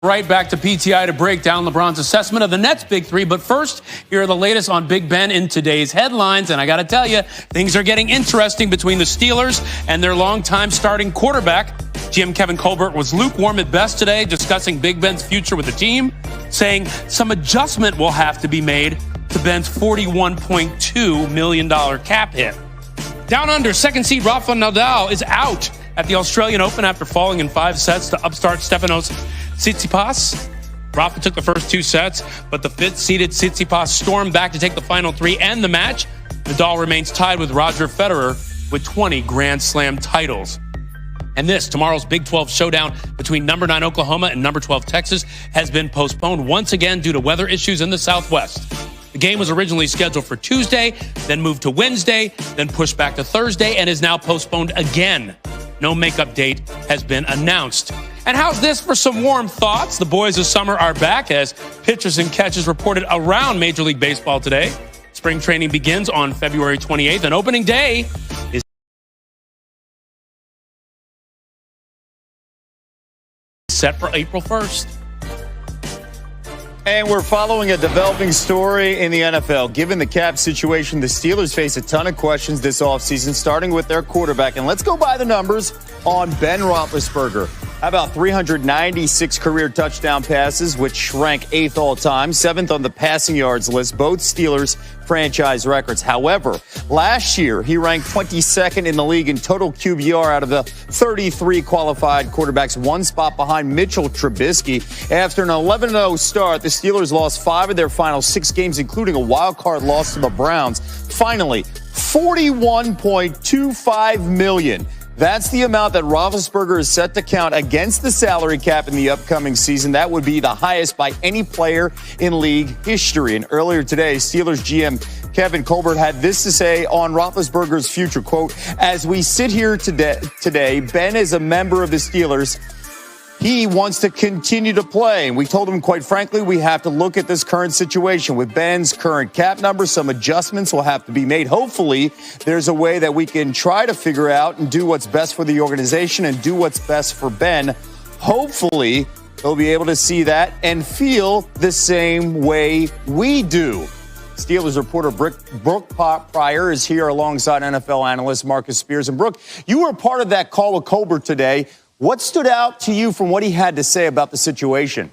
Right back to PTI to break down LeBron's assessment of the Nets' big three. But first, here are the latest on Big Ben in today's headlines. And I got to tell you, things are getting interesting between the Steelers and their longtime starting quarterback. GM Kevin Colbert was lukewarm at best today, discussing Big Ben's future with the team, saying some adjustment will have to be made to Ben's $41.2 million cap hit. Down under, second seed Rafael Nadal is out at the Australian Open after falling in 5 sets to upstart Stefanos Tsitsipas. Rafa took the first 2 sets, but the 5th-seeded Tsitsipas stormed back to take the final 3 and the match. Nadal remains tied with Roger Federer with 20 Grand Slam titles. And tomorrow's Big 12 showdown between number 9 Oklahoma and number 12 Texas has been postponed once again due to weather issues in the Southwest. The game was originally scheduled for Tuesday, then moved to Wednesday, then pushed back to Thursday, and is now postponed again. No makeup date has been announced. And how's this for some warm thoughts? The boys of summer are back as pitchers and catches reported around Major League Baseball today. Spring training begins on February 28th, and opening day is set for April 1st. And we're following a developing story in the NFL. Given the cap situation, the Steelers face a ton of questions this offseason, starting with their quarterback. And let's go by the numbers on Ben Roethlisberger. How about 396 career touchdown passes, which rank 8th all-time, 7th on the passing yards list, both Steelers franchise records. However, last year, he ranked 22nd in the league in total QBR out of the 33 qualified quarterbacks, 1 spot behind Mitchell Trubisky. After an 11-0 start, the Steelers lost 5 of their final 6 games, including a wild-card loss to the Browns. Finally, $41.25 million. That's the amount that Roethlisberger is set to count against the salary cap in the upcoming season. That would be the highest by any player in league history. And earlier today, Steelers GM Kevin Colbert had this to say on Roethlisberger's future, quote, "As we sit here today, Ben is a member of the Steelers. He wants to continue to play. And we told him, quite frankly, we have to look at this current situation. With Ben's current cap number, some adjustments will have to be made. Hopefully, there's a way that we can try to figure out and do what's best for the organization and do what's best for Ben. Hopefully, he'll be able to see that and feel the same way we do." Steelers reporter Brooke Pryor is here alongside NFL analyst Marcus Spears. And Brooke, you were part of that call with Colbert today. What stood out to you from what he had to say about the situation?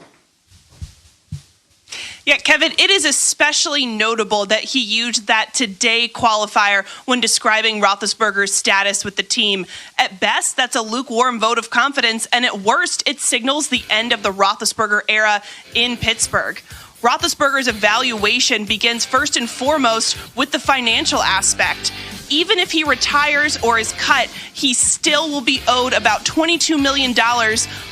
Yeah, Kevin, it is especially notable that he used that today qualifier when describing Roethlisberger's status with the team. At best, that's a lukewarm vote of confidence, and at worst, it signals the end of the Roethlisberger era in Pittsburgh. Roethlisberger's evaluation begins first and foremost with the financial aspect. Even if he retires or is cut, he still will be owed about $22 million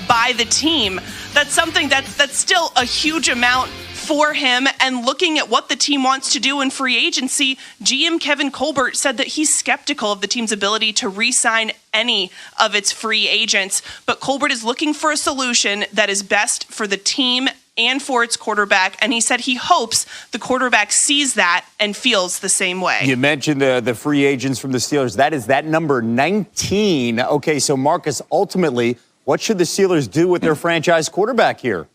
by the team. That's something that's still a huge amount for him. And looking at what the team wants to do in free agency, GM Kevin Colbert said that he's skeptical of the team's ability to re-sign any of its free agents. But Colbert is looking for a solution that is best for the team and for its quarterback, and he said he hopes the quarterback sees that and feels the same way. You mentioned the free agents from the Steelers. That is that number 19. Okay, so Marcus, ultimately, what should the Steelers do with their franchise quarterback here?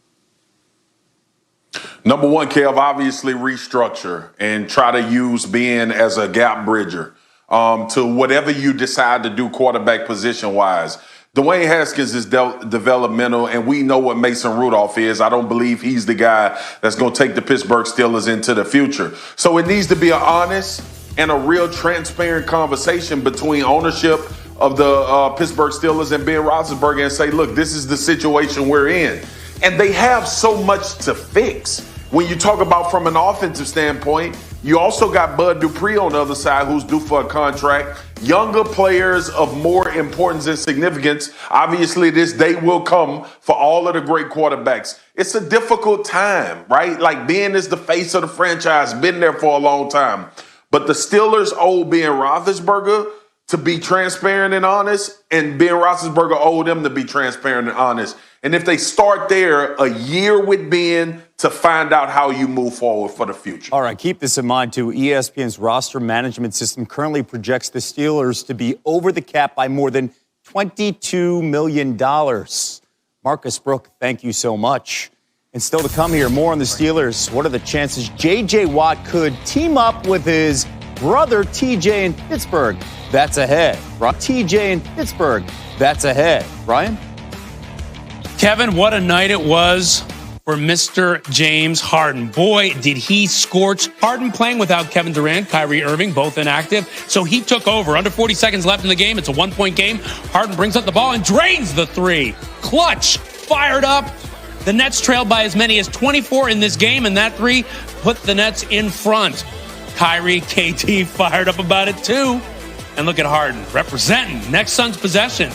Number one, Kev, obviously restructure and try to use Ben as a gap bridger to whatever you decide to do quarterback position-wise. Dwayne Haskins is developmental, and we know what Mason Rudolph is. I don't believe he's the guy that's going to take the Pittsburgh Steelers into the future. So it needs to be an honest and a real transparent conversation between ownership of the Pittsburgh Steelers and Ben Roethlisberger and say, look, this is the situation we're in. And they have so much to fix. When you talk about from an offensive standpoint, you also got Bud Dupree on the other side who's due for a contract. Younger players of more importance and significance. Obviously, this day will come for all of the great quarterbacks. It's a difficult time, right? Like Ben is the face of the franchise, been there for a long time. But the Steelers owe Ben Roethlisberger to be transparent and honest, and Ben Roethlisberger owe them to be transparent and honest. And if they start there, a year with Ben to find out how you move forward for the future. All right, keep this in mind, too. ESPN's roster management system currently projects the Steelers to be over the cap by more than $22 million. Marcus Brooke, thank you so much. And still to come here, more on the Steelers. What are the chances J.J. Watt could team up with his brother T.J. in Pittsburgh? That's ahead. T.J. in Pittsburgh. That's ahead. Ryan? Kevin, what a night it was for Mr. James Harden. Boy, did he scorch. Harden playing without Kevin Durant, Kyrie Irving, both inactive. So he took over. Under 40 seconds left in the game. It's a 1-point game. Harden brings up the ball and drains the three. Clutch. Fired up. The Nets trailed by as many as 24 in this game, and that three put the Nets in front. Kyrie, KD fired up about it too. And look at Harden representing next Suns possession.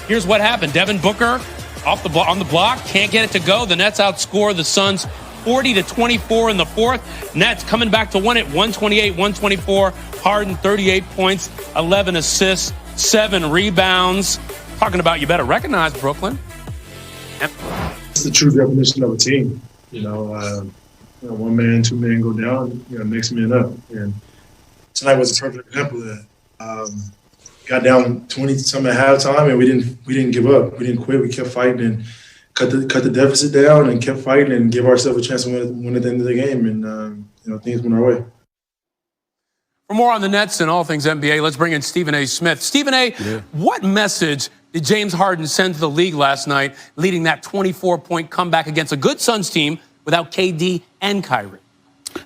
Here's what happened. Devin Booker on the block, can't get it to go. The Nets outscore the Suns 40-24 in the fourth. Nets coming back to win it 128-124. Harden 38 points, 11 assists, 7 rebounds. Talking about you better recognize Brooklyn. It's the true definition of a team. One man, two men go down, next man up. And tonight was a perfect example of that. Got down 20-something at halftime, and we didn't give up. We didn't quit. We kept fighting and cut the deficit down and kept fighting and give ourselves a chance to win at the end of the game. And things went our way. For more on the Nets and all things NBA, let's bring in Stephen A. Smith. Stephen A., What message did James Harden send to the league last night, leading that 24-point comeback against a good Suns team without KD and Kyrie?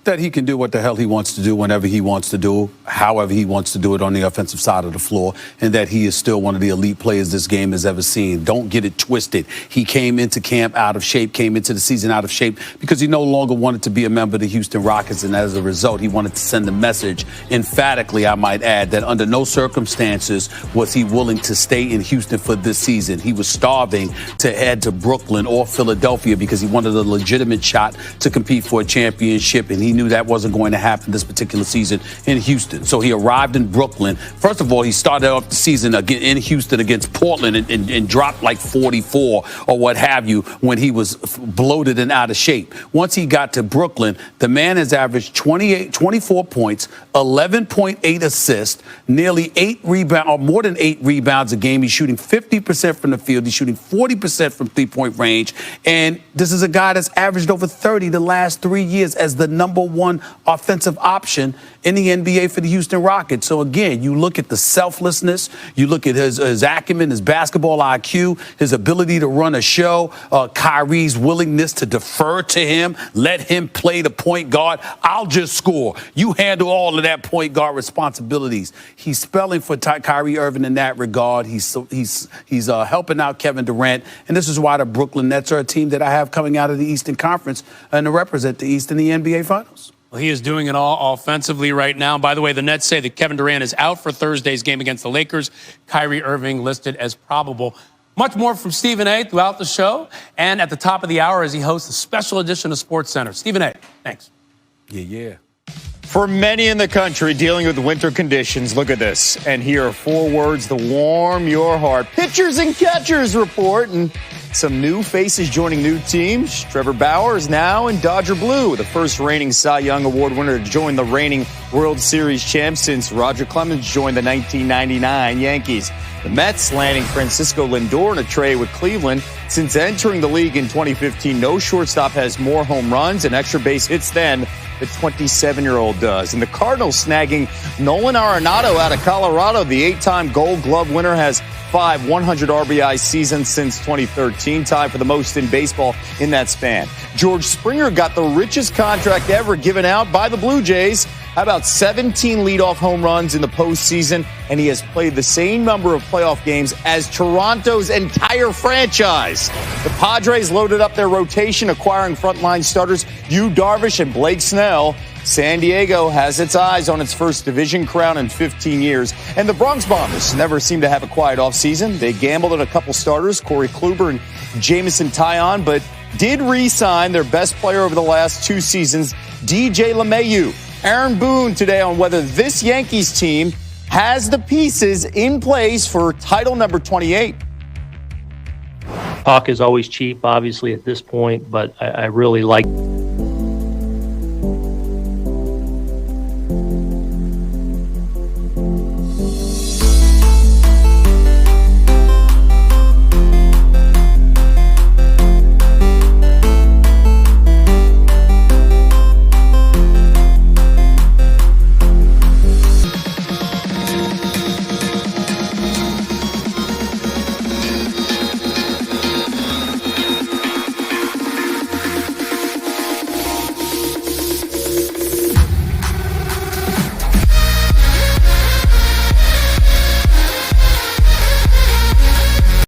That he can do what the hell he wants to do whenever he wants to do, however he wants to do it on the offensive side of the floor, and that he is still one of the elite players this game has ever seen. Don't get it twisted. He came into camp out of shape, came into the season out of shape because he no longer wanted to be a member of the Houston Rockets, and as a result, he wanted to send a message, emphatically, I might add, that under no circumstances was he willing to stay in Houston for this season. He was starving to head to Brooklyn or Philadelphia because he wanted a legitimate shot to compete for a championship, and he knew that wasn't going to happen this particular season in Houston. So he arrived in Brooklyn. First of all, he started off the season again in Houston against Portland and dropped like 44 or what have you when he was bloated and out of shape. Once he got to Brooklyn, the man has averaged 24 points, 11.8 assists, nearly 8 rebounds, or more than 8 rebounds a game. He's shooting 50% from the field. He's shooting 40% from three-point range. And this is a guy that's averaged over 30 the last 3 years as the number one offensive option in the NBA for the Houston Rockets. So again, you look at the selflessness, you look at his acumen, his basketball IQ, his ability to run a show, Kyrie's willingness to defer to him, let him play the point guard. I'll just score. You handle all of that point guard responsibilities. He's spelling for Kyrie Irving in that regard. He's helping out Kevin Durant, and this is why the Brooklyn Nets are a team that I have coming out of the Eastern Conference and to represent the East in the NBA Finals. Well, he is doing it all offensively right now. By the way, the Nets say that Kevin Durant is out for Thursday's game against the Lakers. Kyrie Irving listed as probable. Much more from Stephen A. throughout the show and at the top of the hour as he hosts a special edition of SportsCenter. Stephen A., thanks. Yeah. For many in the country dealing with winter conditions, look at this. And here are 4 words to warm your heart. Pitchers and catchers report, and some new faces joining new teams. Trevor Bauer is now in Dodger Blue, the first reigning Cy Young Award winner to join the reigning World Series champs since Roger Clemens joined the 1999 Yankees. The Mets landing Francisco Lindor in a trade with Cleveland. Since entering the league in 2015, no shortstop has more home runs and extra base hits than the 27-year-old does. And the Cardinals snagging Nolan Arenado out of Colorado. The 8-time Gold Glove winner has 5 100 RBI seasons since 2013, tied for the most in baseball in that span. George Springer got the richest contract ever given out by the Blue Jays. How about 17 leadoff home runs in the postseason? And he has played the same number of playoff games as Toronto's entire franchise. The Padres loaded up their rotation, acquiring frontline starters Yu Darvish and Blake Snell. San Diego has its eyes on its first division crown in 15 years. And the Bronx Bombers never seem to have a quiet offseason. They gambled at a couple starters, Corey Kluber and Jamison Taillon, but did re-sign their best player over the last 2 seasons, DJ LeMahieu. Aaron Boone today on whether this Yankees team has the pieces in place for title number 28. Talk is always cheap, obviously, at this point, but I really like